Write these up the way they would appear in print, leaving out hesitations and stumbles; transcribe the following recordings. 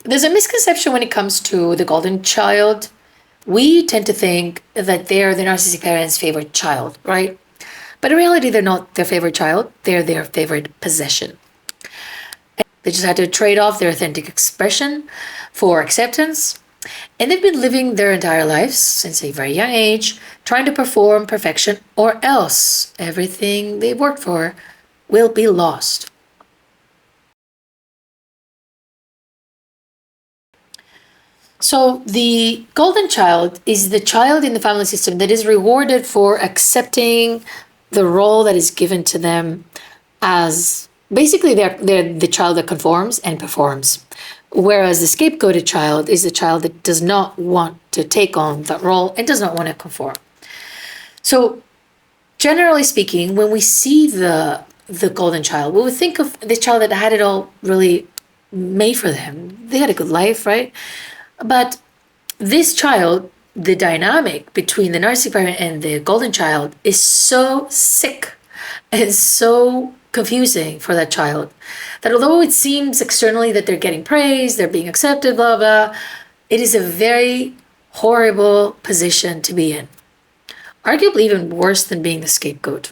There's a misconception when it comes to the golden child. We tend to think that they're the narcissistic parents' favorite child, right? But in reality, they're not their favorite child, they're their favorite possession. They just had to trade off their authentic expression for acceptance. And they've been living their entire lives since a very young age, trying to perform perfection, or else everything they've worked for will be lost. So the golden child is the child in the family system that is rewarded for accepting the role that is given to them as basically they're the child that conforms and performs. Whereas the scapegoated child is the child that does not want to take on that role and does not want to conform. So generally speaking, when we see the golden child, we would think of the child that had it all really made for them. They had a good life, right? But this child, the dynamic between the narcissistic parent and the golden child is so sick and so confusing for that child that although it seems externally that they're getting praise, they're being accepted, blah, blah, it is a very horrible position to be in. Arguably even worse than being the scapegoat.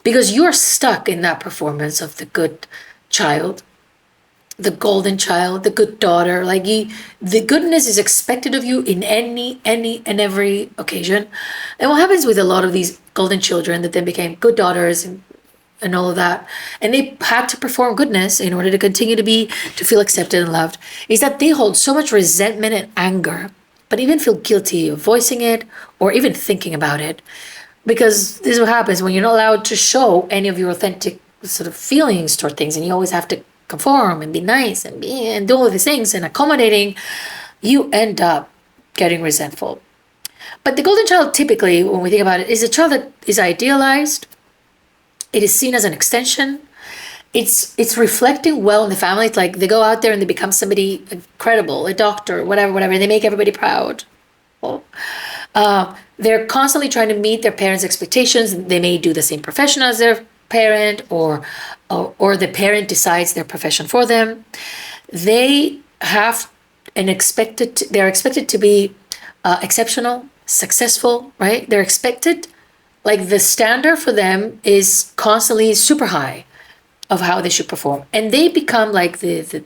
Because you're stuck in that performance of the good child, the golden child, the good daughter. The goodness is expected of you in any and every occasion. And what happens with a lot of these golden children that then became good daughters and all of that, and they had to perform goodness in order to continue to feel accepted and loved, is that they hold so much resentment and anger, but even feel guilty of voicing it or even thinking about it. Because this is what happens when you're not allowed to show any of your authentic sort of feelings toward things, and you always have to conform and be nice and do all of these things and accommodating, you end up getting resentful. But the golden child, typically, when we think about it, is a child that is idealized. It is seen as an extension. It's reflecting well in the family. It's like they go out there and they become somebody incredible, a doctor, whatever, and they make everybody proud. They're constantly trying to meet their parents' expectations. They may do the same profession as their parent, or the parent decides their profession for them. They're expected to be exceptional, successful, right? They're expected, like the standard for them is constantly super high of how they should perform, and they become like the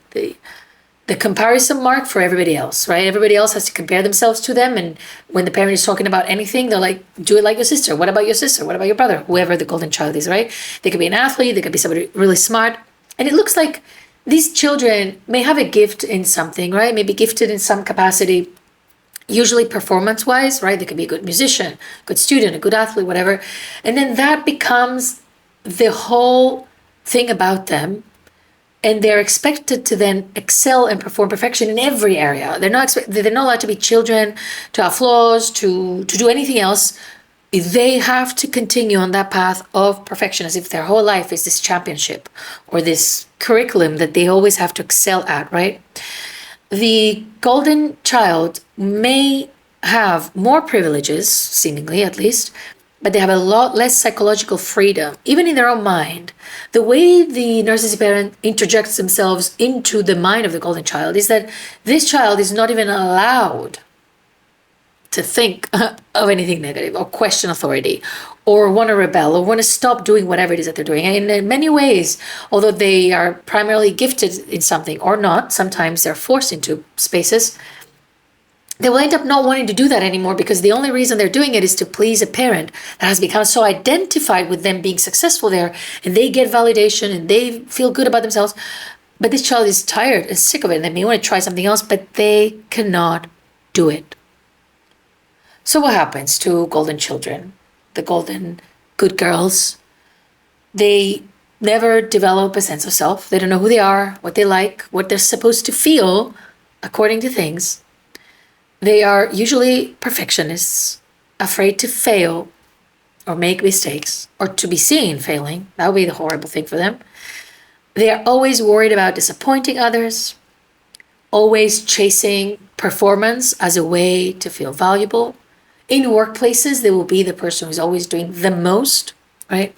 comparison mark for everybody else, right? Everybody else has to compare themselves to them, and when the parent is talking about anything, they're like, do it like your sister. What about your sister? What about your brother? Whoever the golden child is, right? They could be an athlete, they could be somebody really smart, and it looks like these children may have a gift in something, right? Maybe gifted in some capacity, usually performance-wise, right? They could be a good musician, good student, a good athlete, whatever. And then that becomes the whole thing about them. And they're expected to then excel and perform perfection in every area. They're not allowed to be children, to have flaws, to do anything else. They have to continue on that path of perfection as if their whole life is this championship or this curriculum that they always have to excel at, right? The golden child may have more privileges, seemingly at least, but they have a lot less psychological freedom, even in their own mind. The way the narcissistic parent interjects themselves into the mind of the golden child is that this child is not even allowed to think of anything negative or question authority or want to rebel or want to stop doing whatever it is that they're doing. And in many ways, although they are primarily gifted in something or not, sometimes they're forced into spaces, they will end up not wanting to do that anymore because the only reason they're doing it is to please a parent that has become so identified with them being successful there, and they get validation and they feel good about themselves. But this child is tired and sick of it, and they may want to try something else, but they cannot do it. So what happens to golden children, the golden good girls? They never develop a sense of self. They don't know who they are, what they like, what they're supposed to feel according to things. They are usually perfectionists, afraid to fail or make mistakes or to be seen failing. That would be the horrible thing for them. They are always worried about disappointing others, always chasing performance as a way to feel valuable. In workplaces, they will be the person who's always doing the most, right?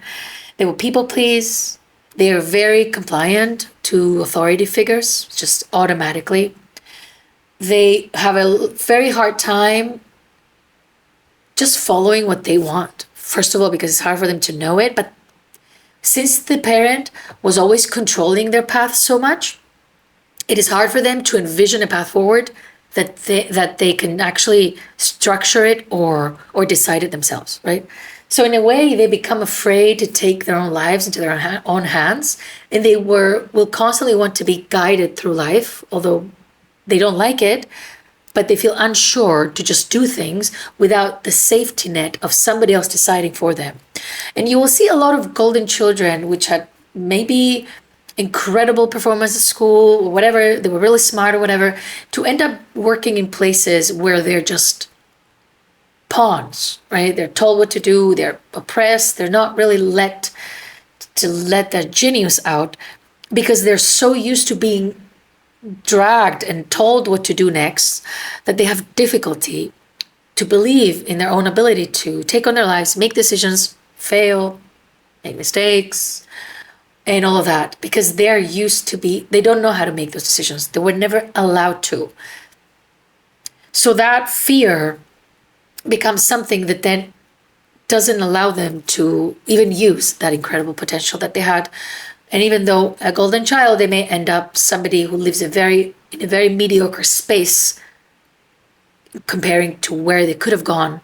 They will people please. They are very compliant to authority figures, just automatically. they have a very hard time just following what they want. First of all, because it's hard for them to know it, but since the parent was always controlling their path so much, it is hard for them to envision a path forward that they can actually structure it or decide it themselves, right? So in a way, they become afraid to take their own lives into their own hands, and they will constantly want to be guided through life, although they don't like it, but they feel unsure to just do things without the safety net of somebody else deciding for them. And you will see a lot of golden children which had maybe incredible performance at school or whatever, they were really smart or whatever, to end up working in places where they're just pawns, right? They're told what to do, they're oppressed, they're not really let their genius out because they're so used to being dragged and told what to do next that they have difficulty to believe in their own ability to take on their lives, make decisions, fail, make mistakes, and all of that, because they're used to they don't know how to make those decisions. They were never allowed to. So that fear becomes something that then doesn't allow them to even use that incredible potential that they had. And even though a golden child, they may end up somebody who lives in a very mediocre space comparing to where they could have gone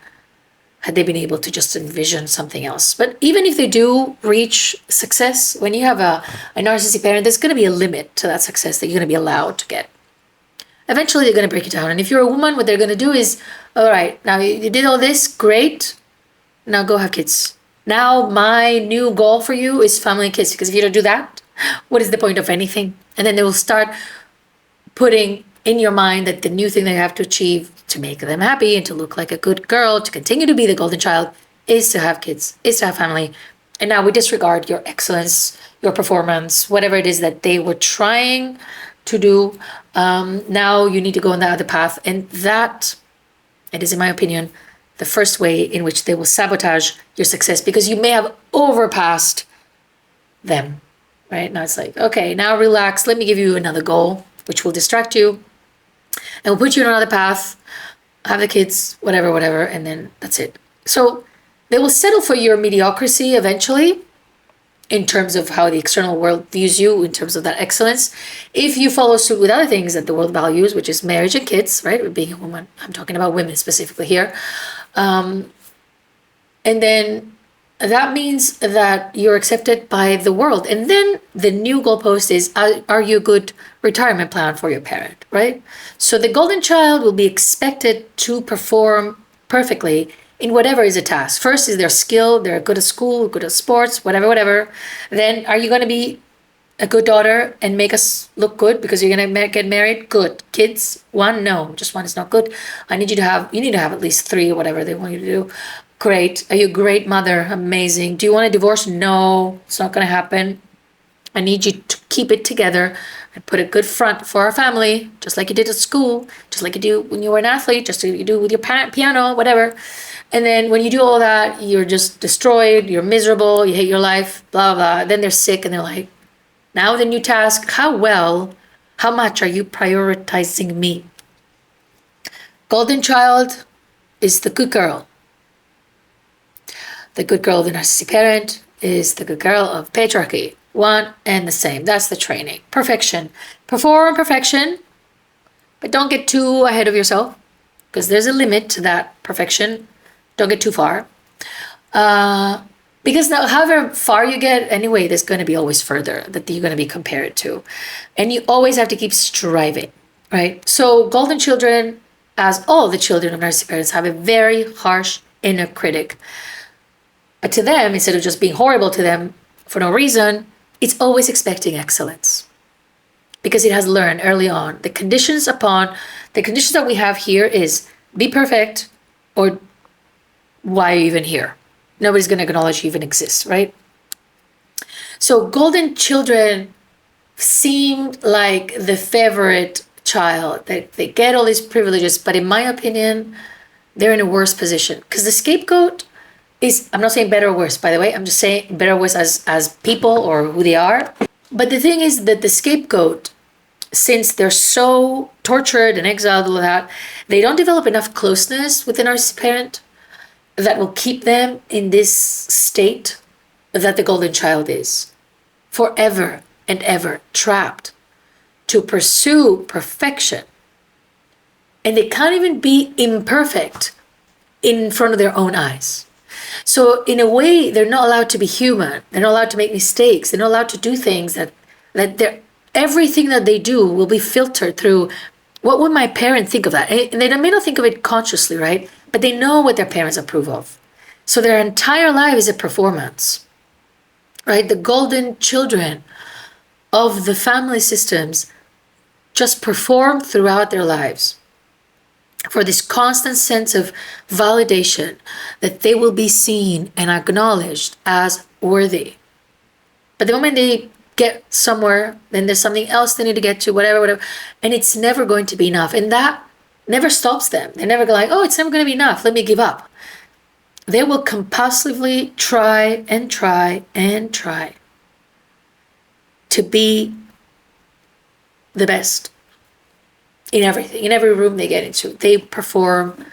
had they been able to just envision something else. But even if they do reach success, when you have a narcissistic parent, there's going to be a limit to that success that you're going to be allowed to get. Eventually, they're going to break it down. And if you're a woman, what they're going to do is, all right, now you did all this, great. Now go have kids. Now my new goal for you is family and kids. Because if you don't do that, what is the point of anything? And then they will start putting in your mind that the new thing they have to achieve to make them happy and to look like a good girl, to continue to be the golden child, is to have kids, is to have family. And now we disregard your excellence, your performance, whatever it is that they were trying to do. Now you need to go on the other path. And that, it is, in my opinion, the first way in which they will sabotage your success, because you may have overpassed them, right? Now it's like, okay, now relax. Let me give you another goal, which will distract you and will put you on another path, have the kids, whatever, and then that's it. So they will settle for your mediocrity eventually in terms of how the external world views you, in terms of that excellence. If you follow suit with other things that the world values, which is marriage and kids, right? Being a woman, I'm talking about women specifically here. And then that means that you're accepted by the world. And then the new goalpost is, are you a good retirement plan for your parent, right? So the golden child will be expected to perform perfectly in whatever is a task. First is their skill, they're good at school, good at sports, whatever. Then are you going to be a good daughter and make us look good because you're going to get married? Good. Kids? One? No, just one is not good. You need to have at least 3 or whatever they want you to do. Great. Are you a great mother? Amazing. Do you want a divorce? No, it's not going to happen. I need you to keep it together and put a good front for our family, just like you did at school, just like you do when you were an athlete, just like you do with your piano, whatever. And then when you do all that, you're just destroyed, you're miserable, you hate your life, blah, blah. Then they're sick and they're like, now the new task, how much are you prioritizing me? Golden child is the good girl. The good girl of the narcissistic parent is the good girl of patriarchy. One and the same. That's the training. Perfection. Perform perfection, but don't get too ahead of yourself, because there's a limit to that perfection. Don't get too far. Because now, however far you get, anyway, there's going to be always further that you're going to be compared to. And you always have to keep striving, right? So golden children, as all the children of narcissistic parents, have a very harsh inner critic. But to them, instead of just being horrible to them for no reason, it's always expecting excellence. Because it has learned early on, the conditions that we have here is be perfect, or why are you even here? Nobody's going to acknowledge you even exist, right? So golden children seem like the favorite child. They get all these privileges, but in my opinion, they're in a worse position. Because the scapegoat is, I'm not saying better or worse, by the way. I'm just saying better or worse as people or who they are. But the thing is that the scapegoat since they're so tortured and exiled, all of that, they don't develop enough closeness with the narcissistic parent that will keep them in this state that the golden child is, forever and ever trapped to pursue perfection. And they can't even be imperfect in front of their own eyes. So in a way, they're not allowed to be human. They're not allowed to make mistakes. They're not allowed to do things that they're, everything that they do will be filtered through what would my parent think of that? And they may not think of it consciously, right? But they know what their parents approve of. So their entire life is a performance, right? The golden children of the family systems just perform throughout their lives for this constant sense of validation that they will be seen and acknowledged as worthy. But the moment they get somewhere, then there's something else they need to get to, whatever. And it's never going to be enough. And that never stops them. They never go like, oh, it's never going to be enough. Let me give up. They will compulsively try and try and try to be the best in everything, in every room they get into. They perform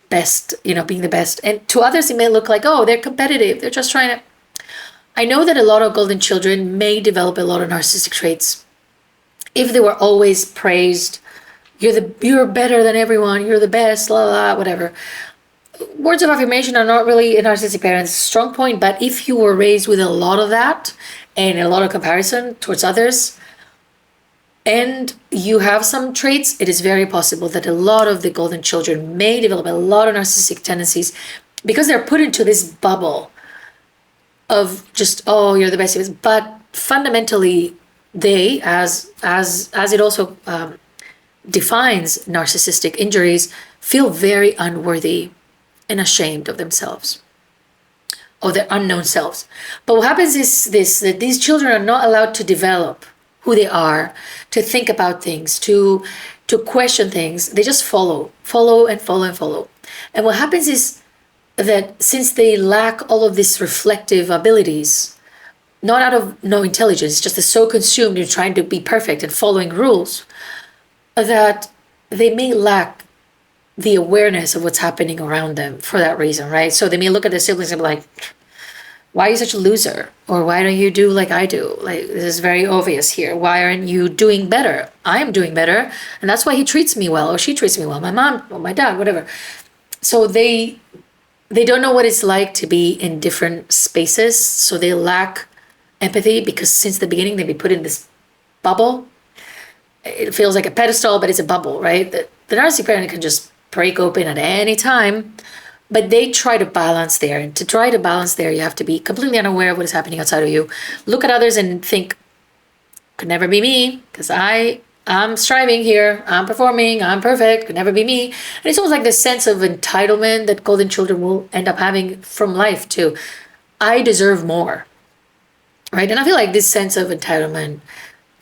best, being the best. And to others, it may look like, oh, they're competitive. They're just trying to. I know that a lot of golden children may develop a lot of narcissistic traits if they were always praised. You're better than everyone. You're the best, blah, blah, whatever. Words of affirmation are not really a narcissistic parent's strong point, but if you were raised with a lot of that and a lot of comparison towards others, and you have some traits, it is very possible that a lot of the golden children may develop a lot of narcissistic tendencies because they're put into this bubble of just, oh, you're the best. But fundamentally, they, as it also defines narcissistic injuries, feel very unworthy and ashamed of themselves, of their unknown selves. But what happens is that these children are not allowed to develop who they are, to think about things, to question things. They just follow. And what happens is that since they lack all of these reflective abilities, not out of no intelligence, just they're so consumed in trying to be perfect and following rules, that they may lack the awareness of what's happening around them for that reason, right? So they may look at their siblings and be like, why are you such a loser? Or why don't you do like I do? Like, this is very obvious here. Why aren't you doing better? I am doing better. And that's why he treats me well or she treats me well. My mom or my dad, whatever. So they don't know what it's like to be in different spaces. So they lack empathy because since the beginning, they've been put in this bubble. It feels like a pedestal, but it's a bubble, right? The narcissistic parent can just break open at any time. But they try to balance there. And to try to balance there, you have to be completely unaware of what is happening outside of you. Look at others and think, could never be me, because I'm striving here. I'm performing. I'm perfect. Could never be me. And it's almost like this sense of entitlement that golden children will end up having from life too. I deserve more, right? And I feel like this sense of entitlement,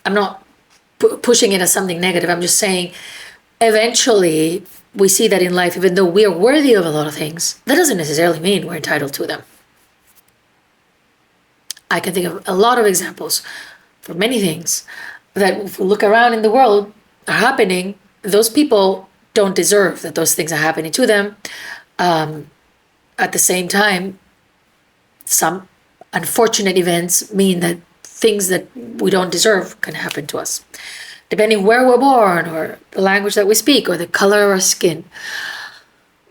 I'm not pushing it as something negative. I'm just saying eventually we see that in life, even though we are worthy of a lot of things, that doesn't necessarily mean we're entitled to them. I can think of a lot of examples for many things that if we look around in the world are happening, those people don't deserve that those things are happening to them. At the same time, some unfortunate events mean that things that we don't deserve can happen to us, depending where we're born or the language that we speak or the color of our skin.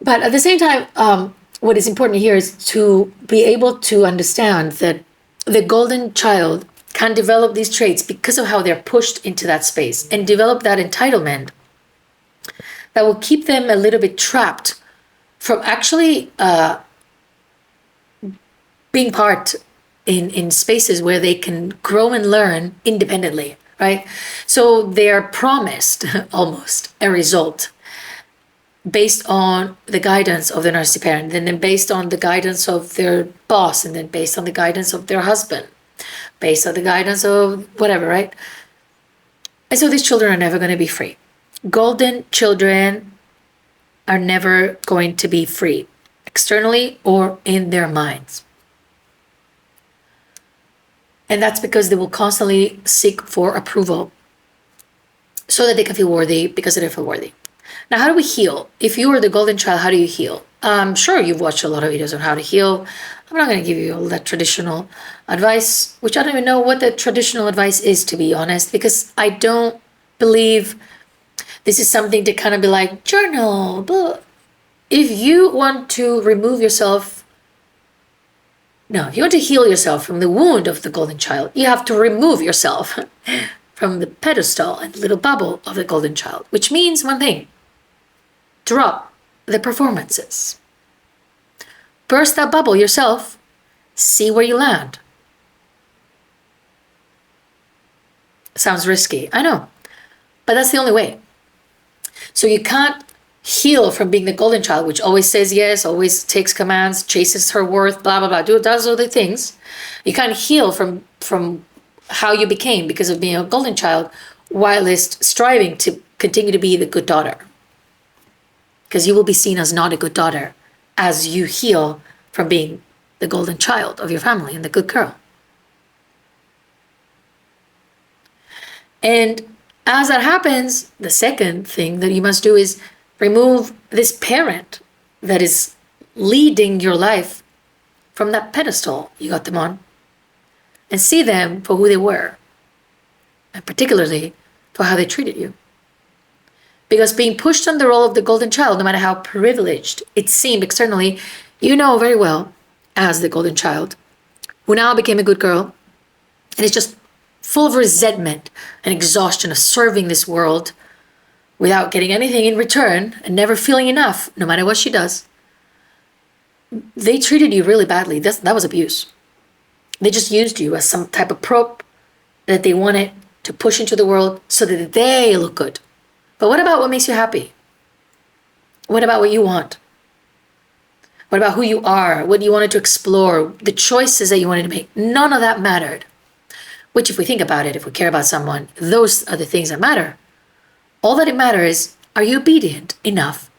But at the same time, what is important here is to be able to understand that the golden child can develop these traits because of how they're pushed into that space and develop that entitlement that will keep them a little bit trapped from actually being part in spaces where they can grow and learn independently. Right? So they are promised almost a result based on the guidance of the narcissistic parent, and then based on the guidance of their boss, and then based on the guidance of their husband, based on the guidance of whatever, right? And so these children are never going to be free. Golden children are never going to be free, externally or in their minds. And that's because they will constantly seek for approval. so that they can feel worthy because they feel worthy. Now, how do we heal? If you are the golden child, how do you heal? I'm sure you've watched a lot of videos on how to heal. I'm not going to give you all that traditional advice, which I don't even know what the traditional advice is, to be honest, because I don't believe this is something to kind of be like, journal. But if you want to remove yourself, no, if you want to heal yourself from the wound of the golden child, you have to remove yourself from the pedestal and little bubble of the golden child, which means one thing: drop the performances. Burst that bubble yourself, see where you land. Sounds risky, I know, but that's the only way. So you can't heal from being the golden child, which always says yes, always takes commands, chases her worth, blah, blah, blah, does all the things. You can't heal from how you became because of being a golden child, whilst striving to continue to be the good daughter. Because you will be seen as not a good daughter as you heal from being the golden child of your family and the good girl. And as that happens, the second thing that you must do is remove this parent that is leading your life from that pedestal you got them on, and see them for who they were, and particularly for how they treated you. Because being pushed on the role of the golden child, no matter how privileged it seemed externally, you know very well, as the golden child, who now became a good girl, and is just full of resentment and exhaustion of serving this world without getting anything in return and never feeling enough, no matter what she does. They treated you really badly. That was abuse. They just used you as some type of prop that they wanted to push into the world so that they look good. But what about what makes you happy? What about what you want? What about who you are? What you wanted to explore? The choices that you wanted to make? None of that mattered. Which, if we think about it, if we care about someone, those are the things that matter. All that it matters is, are you obedient enough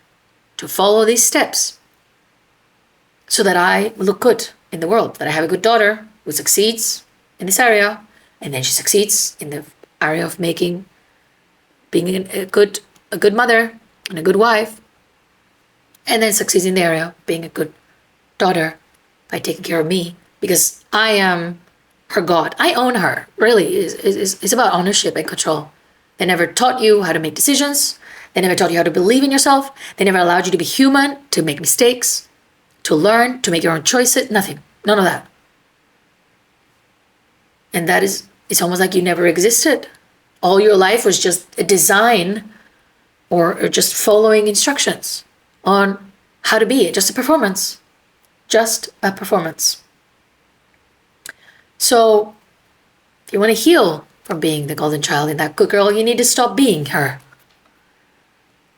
to follow these steps so that I look good in the world, that I have a good daughter who succeeds in this area, and then she succeeds in the area of being a good mother and a good wife, and then succeeds in the area of being a good daughter by taking care of me, because I am her God. I own her. Really, it's about ownership and control. They never taught you how to make decisions. They never taught you how to believe in yourself. They never allowed you to be human, to make mistakes, to learn, to make your own choices. Nothing. None of that. And it's almost like you never existed. All your life was just a design or just following instructions on how to be. Just a performance. Just a performance. So if you want to heal from being the golden child and that good girl, you need to stop being her.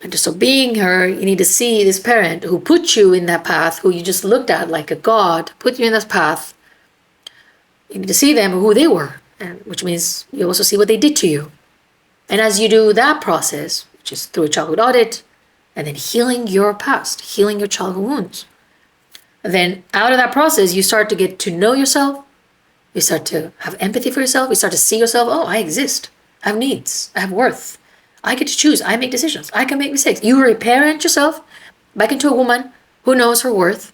And to stop being her, you need to see this parent who put you in that path, who you just looked at like a god, put you in that path. You need to see them who they were, and which means you also see what they did to you. And as you do that process, which is through a childhood audit, and then healing your past, healing your childhood wounds, and then out of that process, you start to get to know yourself. You start to have empathy for yourself. You start to see yourself, oh, I exist. I have needs. I have worth. I get to choose. I make decisions. I can make mistakes. You reparent yourself back into a woman who knows her worth.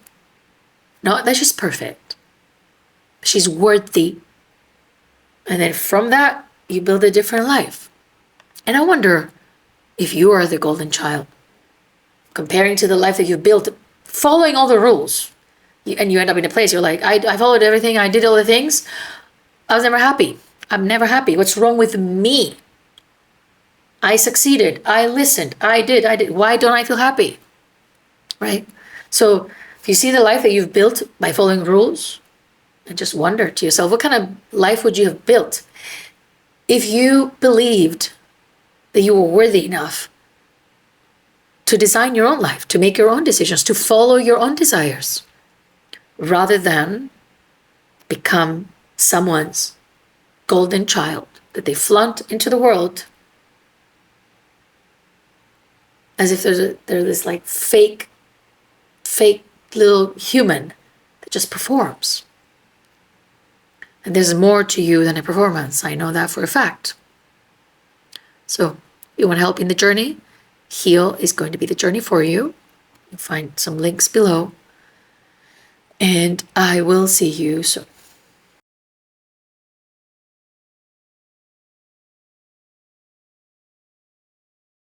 Not that she's perfect. She's worthy. And then from that, you build a different life. And I wonder if you are the golden child, comparing to the life that you built, following all the rules. And you end up in a place, you're like, I followed everything, I did all the things. I was never happy. I'm never happy. What's wrong with me? I succeeded. I listened. I did. Why don't I feel happy? Right? So if you see the life that you've built by following rules, and just wonder to yourself, what kind of life would you have built if you believed that you were worthy enough to design your own life, to make your own decisions, to follow your own desires, rather than become someone's golden child that they flaunt into the world as if they're this like fake little human that just performs. And there's more to you than a performance. I know that for a fact. So you want help in the journey, Heal is going to be the journey for you. You'll find some links below. And I will see you soon.